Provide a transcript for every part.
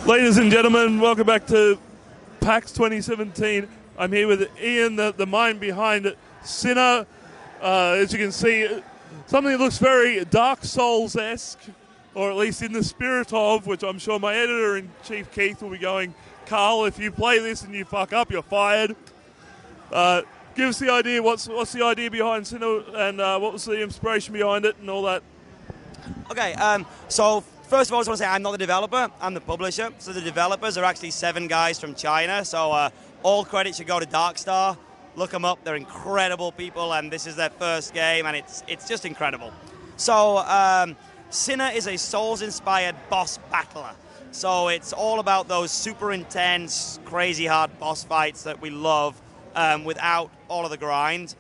Ladies and gentlemen, welcome back to PAX 2017. I'm here with Ian, the mind behind Sinner. As you can see, something that looks very Dark Souls-esque, or at least in the spirit of, which I'm sure my editor-in-chief Keith will be going, Karl, if you play this and you fuck up, you're fired. Give us the idea, what's the idea behind Sinner, and what was the inspiration behind it and all that? Okay, so first of all, I just want to say I'm not the developer, I'm the publisher. So the developers are actually 7 guys from China, so all credit should go to Darkstar. Look them up, they're incredible people, and this is their first game, and it's just incredible. So Sinner is a Souls-inspired boss battler. So it's all about those super intense, crazy hard boss fights that we love without all of the grind.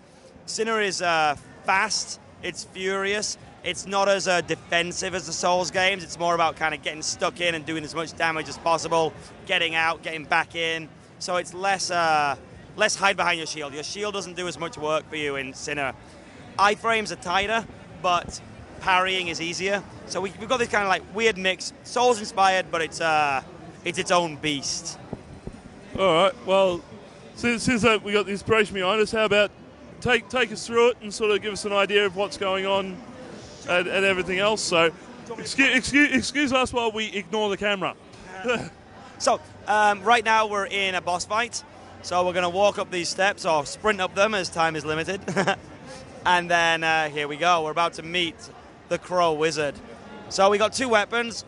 Sinner is fast, it's furious. It's not as defensive as the Souls games. It's more about kind of getting stuck in and doing as much damage as possible, getting out, getting back in. So it's less hide behind your shield. Your shield doesn't do as much work for you in Sinner. Iframes are tighter, but parrying is easier. So we've got this kind of like weird mix. Souls inspired, but it's its own beast. All right. Well, since we got the inspiration behind us, how about take us through it and sort of give us an idea of what's going on and everything else. So excuse us while we ignore the camera. So right now we're in a boss fight. So we're going to walk up these steps or sprint up them as time is limited. And then here we go. We're about to meet the Crow Wizard. So we got 2 weapons,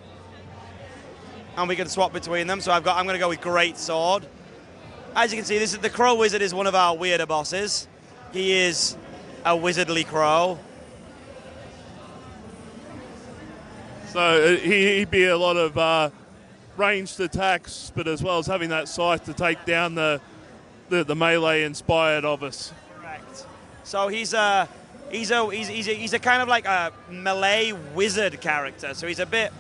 and we can swap between them. So I'm going to go with Great Sword. As you can see, the Crow Wizard is one of our weirder bosses. He is a wizardly crow. So he'd be a lot of ranged attacks, but as well as having that scythe to take down the melee inspired of us. Correct. So he's a kind of like a melee wizard character. So he's a bit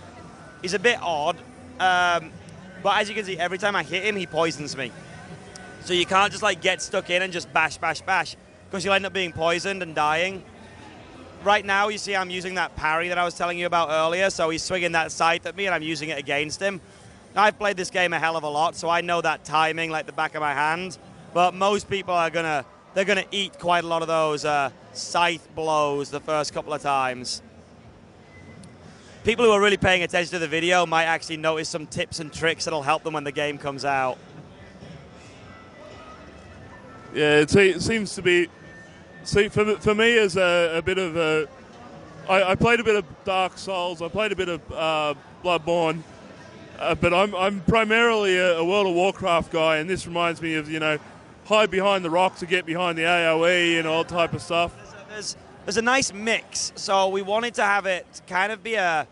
odd. But as you can see, every time I hit him, he poisons me. So you can't just like get stuck in and just bash, bash, bash, because you'll end up being poisoned and dying. Right now, you see I'm using that parry that I was telling you about earlier, so he's swinging that scythe at me and I'm using it against him. Now, I've played this game a hell of a lot, so I know that timing like the back of my hand, but most people are gonna eat quite a lot of those scythe blows the first couple of times. People who are really paying attention to the video might actually notice some tips and tricks that'll help them when the game comes out. Yeah, it seems to be... See, for me, as a bit of a... I played a bit of Dark Souls, I played a bit of Bloodborne, but I'm primarily a World of Warcraft guy, and this reminds me of, hide behind the rock to get behind the AoE and all type of stuff. There's a nice mix, so we wanted to have it kind of be a...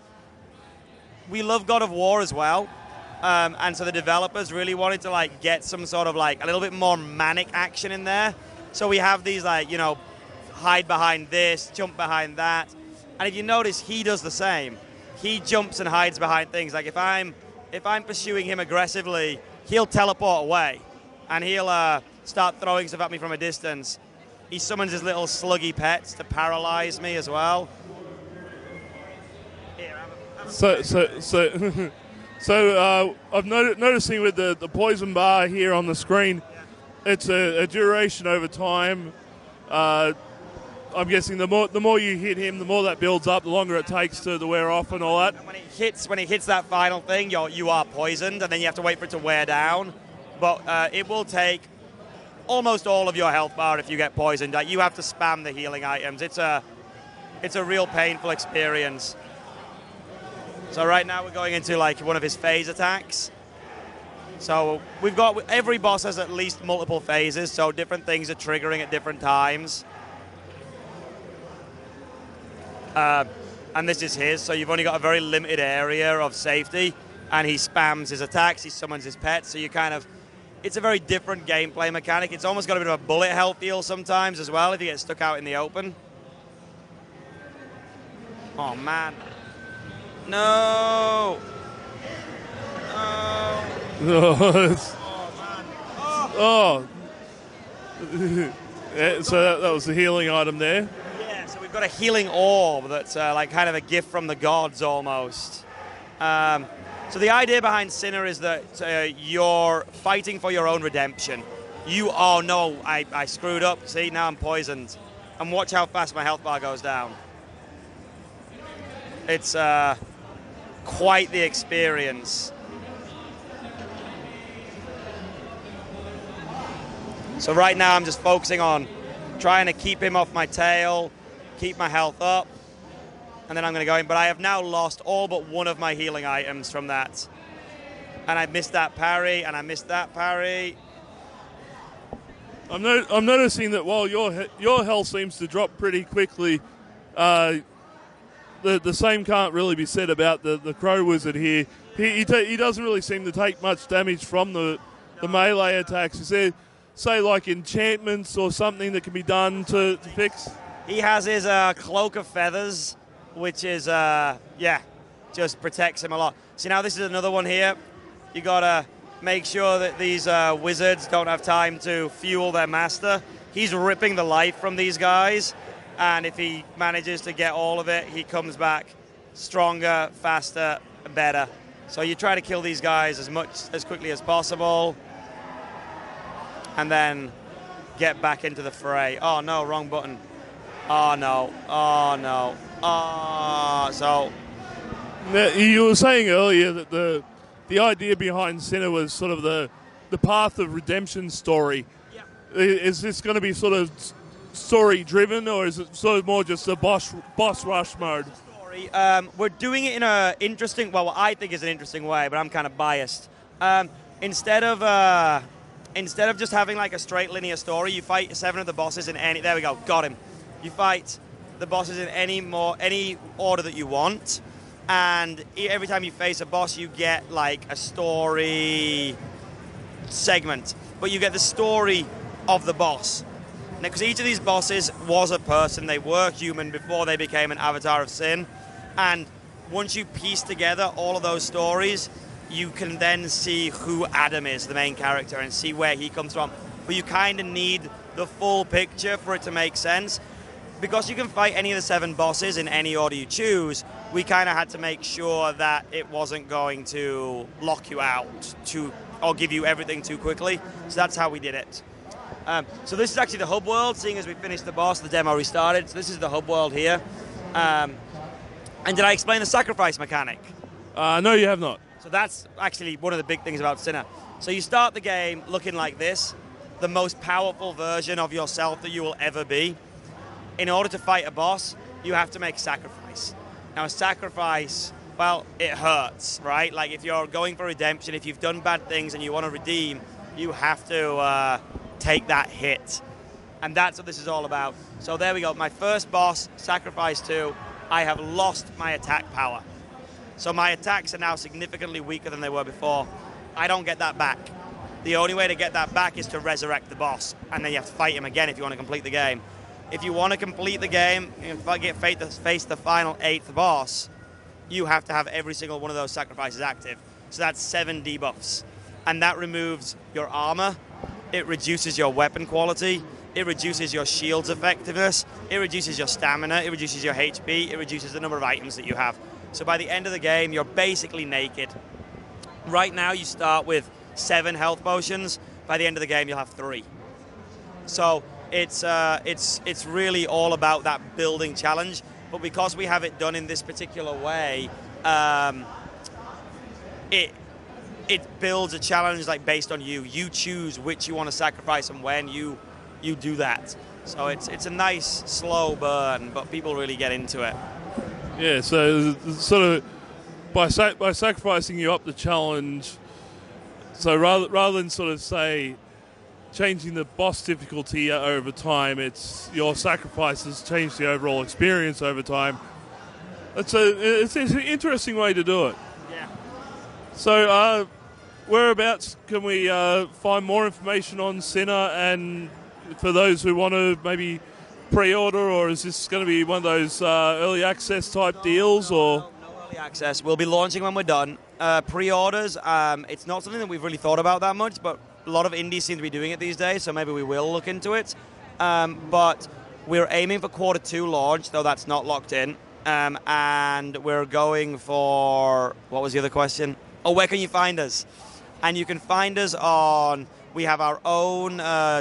We love God of War as well, and so the developers really wanted to like get some sort of like a little bit more manic action in there. So we have these like, hide behind this, jump behind that. And if you notice, he does the same. He jumps and hides behind things. Like if I'm pursuing him aggressively, he'll teleport away. And he'll start throwing stuff at me from a distance. He summons his little sluggy pets to paralyze me as well. Here, So I'm noticing with the poison bar here on the screen, it's a duration over time. I'm guessing the more you hit him, the more that builds up, the longer it takes to wear off and all that. And when it hits that final thing, you are poisoned, and then you have to wait for it to wear down. But it will take almost all of your health bar if you get poisoned. You have to spam the healing items. It's a real painful experience. So right now we're going into like one of his phase attacks. So every boss has at least multiple phases, so different things are triggering at different times. And this is his, so you've only got a very limited area of safety, and he spams his attacks, he summons his pets, so it's a very different gameplay mechanic. It's almost got a bit of a bullet hell feel sometimes as well if you get stuck out in the open. Oh man. No! No! Oh, man. Oh. Yeah, so that was the healing item there. Yeah, so we've got a healing orb that's like kind of a gift from the gods almost. So So the idea behind Sinner is that you're fighting for your own redemption. Oh no, I screwed up. See, now I'm poisoned. And watch how fast my health bar goes down. It's quite the experience. So right now I'm just focusing on trying to keep him off my tail, keep my health up, and then I'm going to go in. But I have now lost all but one of my healing items from that. And I missed that parry, and I missed that parry. I'm noticing that while your health seems to drop pretty quickly, the same can't really be said about the Crow Wizard here. He doesn't really seem to take much damage from the melee attacks. Is there, say, like enchantments or something that can be done to fix? He has his Cloak of Feathers, which is, just protects him a lot. See, now this is another one here. You got to make sure that these wizards don't have time to fuel their master. He's ripping the life from these guys, and if he manages to get all of it, he comes back stronger, faster, and better. So you try to kill these guys as quickly as possible, and then get back into the fray. Oh no, wrong button. Oh no, oh no. So now, you were saying earlier that the idea behind Sinner was sort of the path of redemption story. Yeah. Is this going to be sort of story driven, or is it sort of more just a boss rush mode? Story. We're doing it in an interesting, well, what I think is an interesting way, but I'm kind of biased. Instead of just having like a straight linear story, you fight 7 of the bosses in any. There we go, got him. You fight the bosses in any order that you want. And every time you face a boss, you get like a story segment, but you get the story of the boss. Now, because each of these bosses was a person, they were human before they became an avatar of sin. And once you piece together all of those stories, you can then see who Adam is, the main character, and see where he comes from. But you kind of need the full picture for it to make sense. Because you can fight any of the 7 bosses in any order you choose, we kind of had to make sure that it wasn't going to lock you out or give you everything too quickly. So that's how we did it. So this is actually the hub world, seeing as we finished the boss, the demo restarted. So this is the hub world here. And did I explain the sacrifice mechanic? No, you have not. So that's actually one of the big things about Sinner. So you start the game looking like this, the most powerful version of yourself that you will ever be. In order to fight a boss, you have to make a sacrifice. Now, a sacrifice, well, it hurts, right? Like, if you're going for redemption, if you've done bad things and you want to redeem, you have to take that hit. And that's what this is all about. So there we go. My first boss, Sacrifice 2, I have lost my attack power. So my attacks are now significantly weaker than they were before. I don't get that back. The only way to get that back is to resurrect the boss, and then you have to fight him again if you want to complete the game. If you want to complete the game and face the final 8th boss, you have to have every single one of those sacrifices active. So that's 7 debuffs. And that removes your armor, it reduces your weapon quality, it reduces your shield's effectiveness, it reduces your stamina, it reduces your HP, it reduces the number of items that you have. So by the end of the game, you're basically naked. Right now, you start with 7 health potions. By the end of the game, you'll have 3. So it's really all about that building challenge, but because we have it done in this particular way, it builds a challenge like based on you. You choose which you want to sacrifice and when you do that. So it's a nice slow burn, but people really get into it. Yeah, so sort of by sacrificing you up the challenge. So rather than sort of say changing the boss difficulty over time, it's your sacrifices change the overall experience over time. It's an interesting way to do it. Yeah. So whereabouts can we find more information on Sinner, and for those who want to maybe pre-order, or is this going to be one of those early access type deals? Or no early access. We'll be launching when we're done. Pre-orders, it's not something that we've really thought about that much, but a lot of indies seem to be doing it these days, so maybe we will look into it. But we're aiming for Q2 launch, though that's not locked in. And we're going for, what was the other question? or where can you find us? And you can find us on, we have our own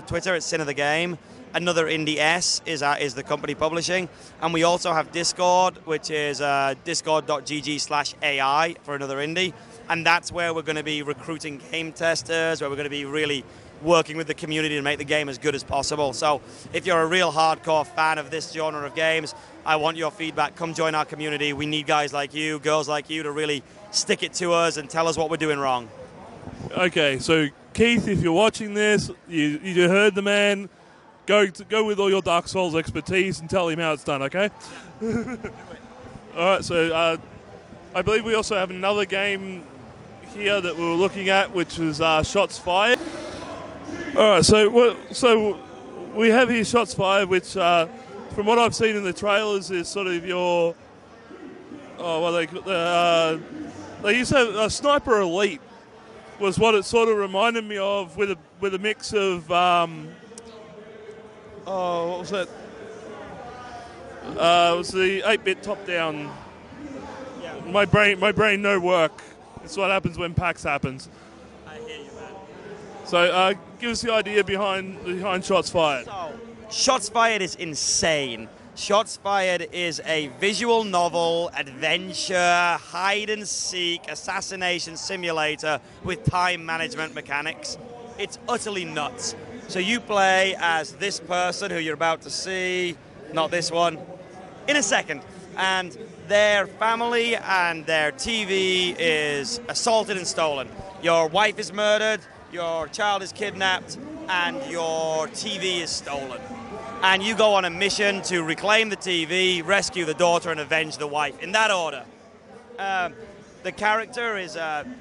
Twitter, it's Sin of the Game. Another Indy S is the company publishing. And we also have Discord, which is discord.gg/AI for Another Indy. And that's where we're going to be recruiting game testers, where we're going to be really working with the community to make the game as good as possible. So if you're a real hardcore fan of this genre of games, I want your feedback. Come join our community. We need guys like you, girls like you, to really stick it to us and tell us what we're doing wrong. Okay, so Keith, if you're watching this, you heard the man. Go with all your Dark Souls expertise and tell him how it's done, okay? All right, so I believe we also have another game here that we were looking at, which is Shots Fired. All right, so we have here Shots Fired, which, from what I've seen in the trailers, is sort of your they used to have Sniper Elite was what it sort of reminded me of, with a mix of what was that? It was the 8-bit top-down. Yeah. My brain no work. It's what happens when PAX happens. I hear you, man. So give us the idea behind Shots Fired. So, Shots Fired is insane. Shots Fired is a visual novel, adventure, hide-and-seek, assassination simulator with time management mechanics. It's utterly nuts. So you play as this person who you're about to see, not this one, in a second. And their family and their TV is assaulted and stolen. Your wife is murdered, your child is kidnapped, and your TV is stolen. And you go on a mission to reclaim the TV, rescue the daughter, and avenge the wife, in that order. The character is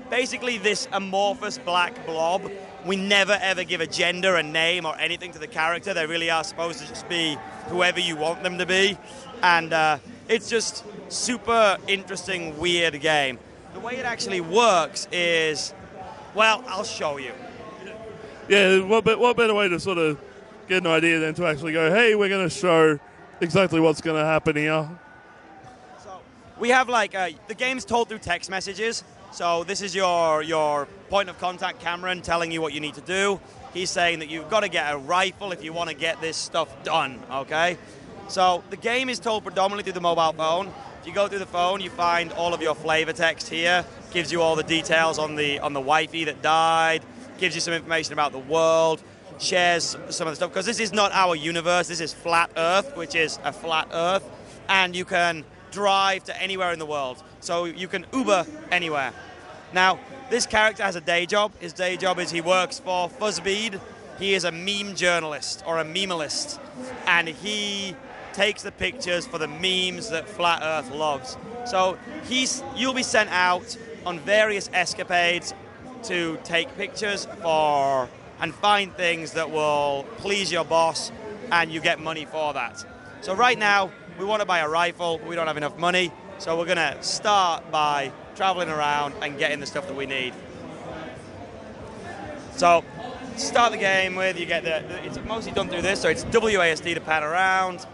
basically this amorphous black blob. We never ever give a gender, a name, or anything to the character. They really are supposed to just be whoever you want them to be. And it's just super interesting, weird game. The way it actually works is, well, I'll show you. Yeah, what better way to sort of get an idea than to actually go, hey, we're going to show exactly what's going to happen here. So we have the game's told through text messages. So this is your point of contact, Cameron, telling you what you need to do. He's saying that you've got to get a rifle if you want to get this stuff done, okay? So the game is told predominantly through the mobile phone. If you go through the phone, you find all of your flavor text here. Gives you all the details on the wifey that died. Gives you some information about the world. Shares some of the stuff, because this is not our universe. This is Flat Earth, which is a flat Earth. And you can drive to anywhere in the world. So you can Uber anywhere. Now, this character has a day job. His day job is he works for Fuzzbead. He is a meme journalist, or a memealist. And he takes the pictures for the memes that Flat Earth loves. So you'll be sent out on various escapades to take pictures for and find things that will please your boss, and you get money for that. So right now, we want to buy a rifle, but we don't have enough money, so we're going to start by traveling around and getting the stuff that we need. So, start the game with, you get it's mostly done through this, so it's WASD to pan around,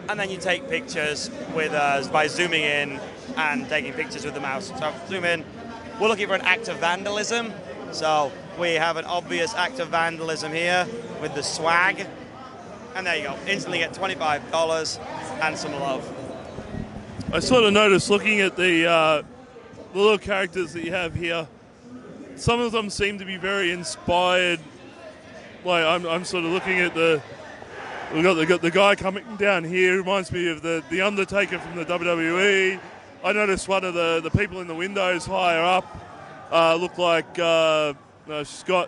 and then you take pictures with us by zooming in and taking pictures with the mouse. So, zoom in. We're looking for an act of vandalism, so we have an obvious act of vandalism here with the swag. And there you go. Instantly get $25 and some love. I sort of noticed looking at the little characters that you have here, some of them seem to be very inspired. Like I'm sort of looking at we've got the guy coming down here, reminds me of the Undertaker from the WWE. I noticed one of the people in the windows higher up look like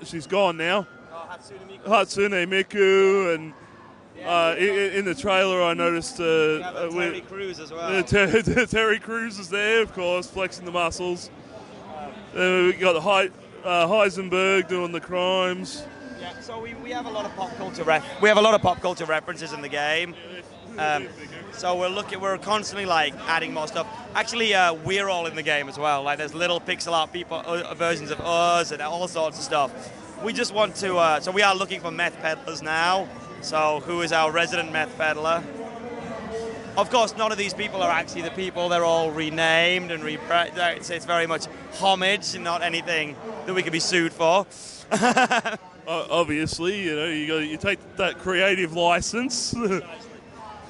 she's gone now. Oh, Hatsune Miku, and in the trailer I noticed Terry Crews as well. Terry Crews is there, of course, flexing the muscles. We got Heisenberg doing the crimes. Yeah, so we have a lot of pop culture references in the game. So we're constantly adding more stuff. Actually, we're all in the game as well. There's little pixel art versions of us and all sorts of stuff. We just want to. So we are looking for meth peddlers now. So who is our resident meth peddler? Of course, none of these people are actually the people. They're all renamed and it's very much homage and not anything that we could be sued for. Obviously, you take that creative license.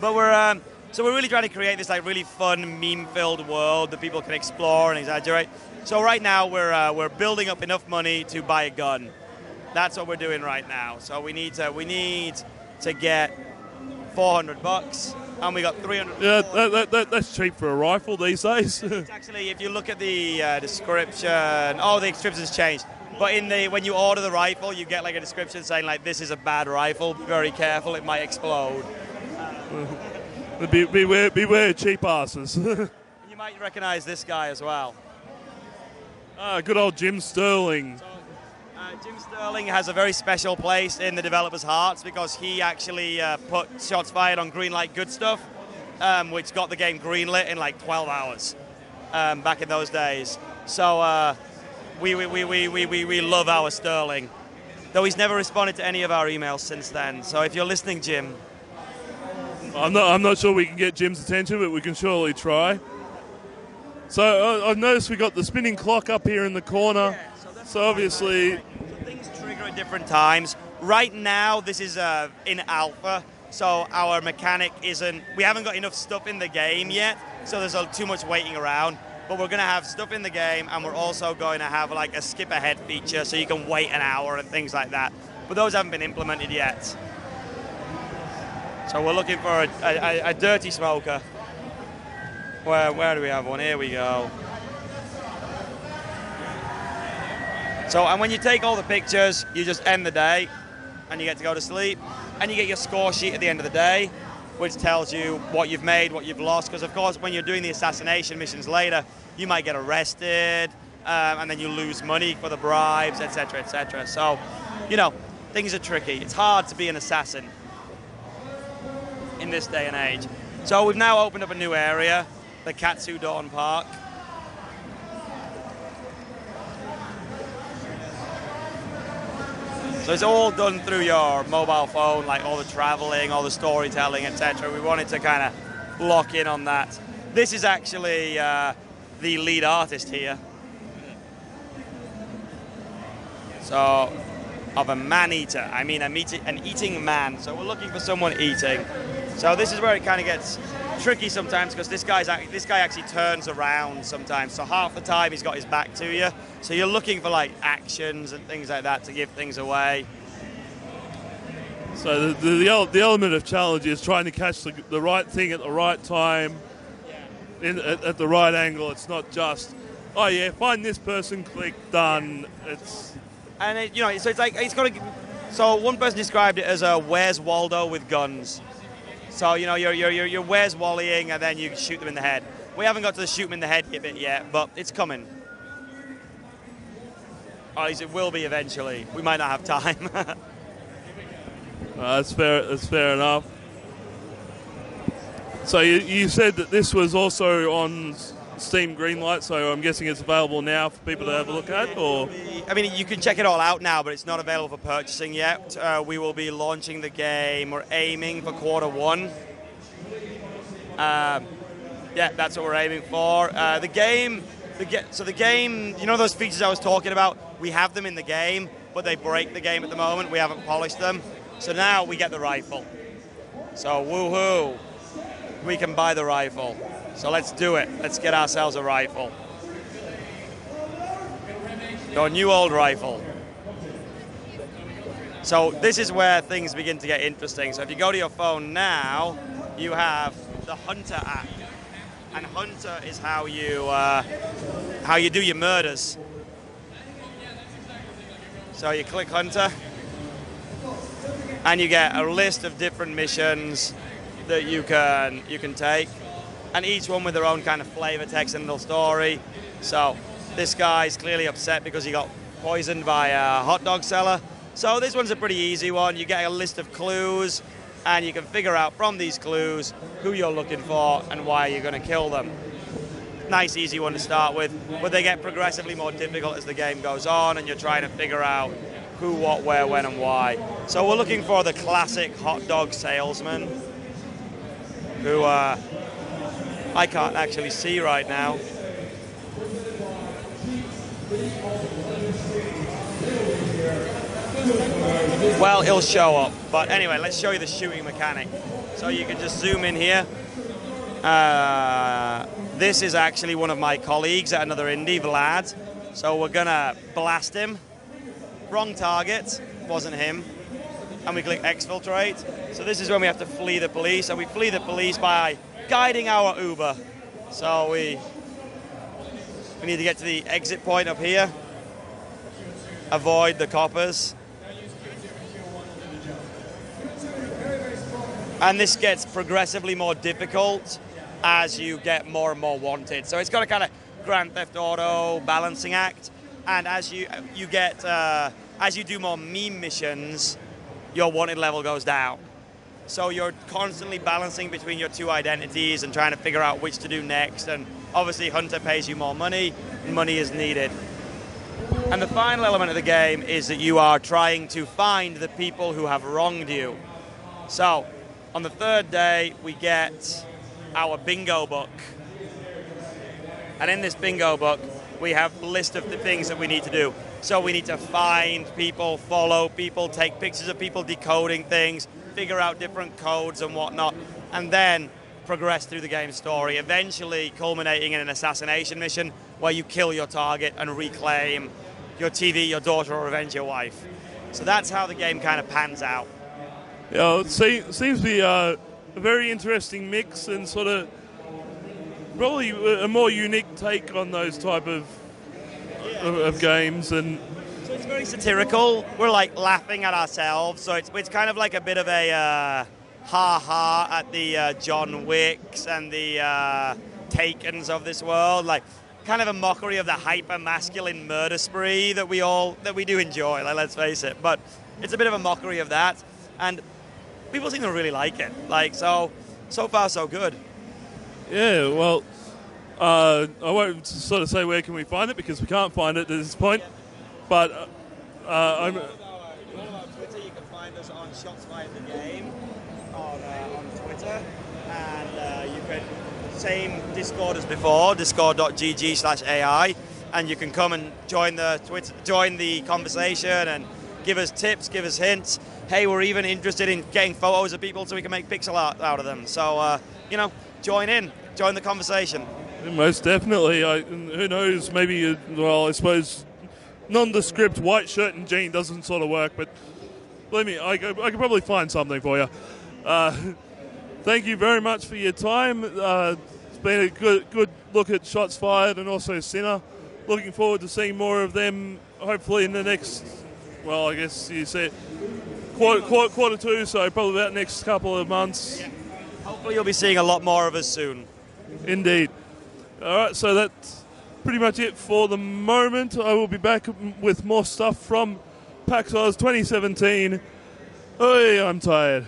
But we're really trying to create this like really fun meme-filled world that people can explore and exaggerate. So right now we're building up enough money to buy a gun. That's what we're doing right now. So we need to get $400, and we got 300. Yeah, that's cheap for a rifle these days. It's actually, if you look at the description, the description's changed. But when you order the rifle, you get like a description saying like, this is a bad rifle. Be very careful, it might explode. Beware cheap asses. You might recognize this guy as well. Good old Jim Sterling. Jim Sterling has a very special place in the developers' hearts because he actually put shots fired on Greenlight Good Stuff, which got the game greenlit in like 12 hours back in those days. So we love our Sterling, though he's never responded to any of our emails since then. So if you're listening, Jim, I'm not sure we can get Jim's attention, but we can surely try. So I've noticed we got the spinning clock up here in the corner. Yeah, so obviously, so things trigger at different times. Right now, this is in alpha, so our mechanic isn't. We haven't got enough stuff in the game yet, so there's too much waiting around. But we're going to have stuff in the game, and we're also going to have like a skip ahead feature, so you can wait an hour and things like that. But those haven't been implemented yet. So we're looking for a dirty smoker. Where do we have one? Here we go. So, and when you take all the pictures, you just end the day, and you get to go to sleep, and you get your score sheet at the end of the day, which tells you what you've made, what you've lost, because of course when you're doing the assassination missions later, you might get arrested, and then you lose money for the bribes, etc., etc. So, things are tricky. It's hard to be an assassin in this day and age. So we've now opened up a new area, the Katsu Dawn Park. So it's all done through your mobile phone, like all the traveling, all the storytelling, etc. We wanted to kind of lock in on that. This is actually the lead artist here. So, of a man-eater. I mean, an eating man. So we're looking for someone eating. So this is where it kind of gets tricky sometimes because this guy actually turns around sometimes. So half the time he's got his back to you. So you're looking for like actions and things like that to give things away. So the element of challenge is trying to catch the right thing at the right time, at the right angle. It's not just, oh yeah, find this person, click, done. So it's like it's got to. So one person described it as a Where's Waldo with guns. So you're Where's Wallying and then you shoot them in the head. We haven't got to the shoot them in the head bit yet, but it's coming. Or at least it will be eventually. We might not have time. That's fair. That's fair enough. So you said that this was also on Steam Greenlight, so I'm guessing it's available now for people to have a look at, or? I mean, you can check it all out now, but it's not available for purchasing yet. We will be launching the game. We're aiming for Q1. Yeah, that's what we're aiming for. The game, those features I was talking about, we have them in the game, but they break the game at the moment. We haven't polished them. So now we get the rifle. So woohoo, we can buy the rifle. So let's do it. Let's get ourselves a rifle. Your new old rifle. So this is where things begin to get interesting. So if you go to your phone now, you have the Hunter app. And Hunter is how you do your murders. So you click Hunter, and you get a list of different missions that you can take, and each one with their own kind of flavor, text, and little story. So this guy's clearly upset because he got poisoned by a hot dog seller. So this one's a pretty easy one. You get a list of clues, and you can figure out from these clues who you're looking for and why you're going to kill them. Nice, easy one to start with, but they get progressively more difficult as the game goes on, and you're trying to figure out who, what, where, when, and why. So we're looking for the classic hot dog salesman. who I can't actually see right now. Well, he'll show up. But anyway, let's show you the shooting mechanic. So you can just zoom in here. This is actually one of my colleagues at another Indy, Vlad. So we're gonna blast him. Wrong target, wasn't him. And we click exfiltrate. So this is when we have to flee the police, and we flee the police by guiding our Uber. So we need to get to the exit point up here. Avoid the coppers. And this gets progressively more difficult as you get more and more wanted. So it's got a kind of Grand Theft Auto balancing act. And as you do more meme missions, your wanted level goes down. So you're constantly balancing between your two identities and trying to figure out which to do next. And obviously Hunter pays you more money, money is needed. And the final element of the game is that you are trying to find the people who have wronged you. So on the third day, we get our bingo book. And in this bingo book, we have a list of the things that we need to do. So we need to find people, follow people, take pictures of people decoding things, figure out different codes and whatnot, and then progress through the game story, eventually culminating in an assassination mission where you kill your target and reclaim your TV, your daughter, or revenge your wife. So that's how the game kind of pans out. Yeah, it seems to be a very interesting mix and sort of probably a more unique take on those type of games. And so it's very satirical. We're like laughing at ourselves. So it's kind of like a bit of a ha-ha at the John Wicks and the Takens of this world. Like kind of a mockery of the hyper-masculine murder spree that we do enjoy, like, let's face it. But it's a bit of a mockery of that. And people seem to really like it. Like, so far, so good. Yeah, well, I won't sort of say where can we find it because we can't find it at this point. But I'm... On our Twitter, you can find us on Shots Fired the Game on Twitter. And you can, same Discord as before, discord.gg/AI. And you can come and join the conversation and give us tips, give us hints. Hey, we're even interested in getting photos of people so we can make pixel art out of them. So, join the conversation. Most definitely. Who knows, maybe, I suppose nondescript white shirt and jean doesn't sort of work, but believe me, I could probably find something for you. Thank you very much for your time. It's been a good look at Shots Fired and also Sinner. Looking forward to seeing more of them, hopefully in the next, I guess you said quarter two, so probably about next couple of months. Yeah. Hopefully you'll be seeing a lot more of us soon. Indeed. All right, so that's pretty much it for the moment. I will be back with more stuff from PAX Aus 2017. Oh, I'm tired.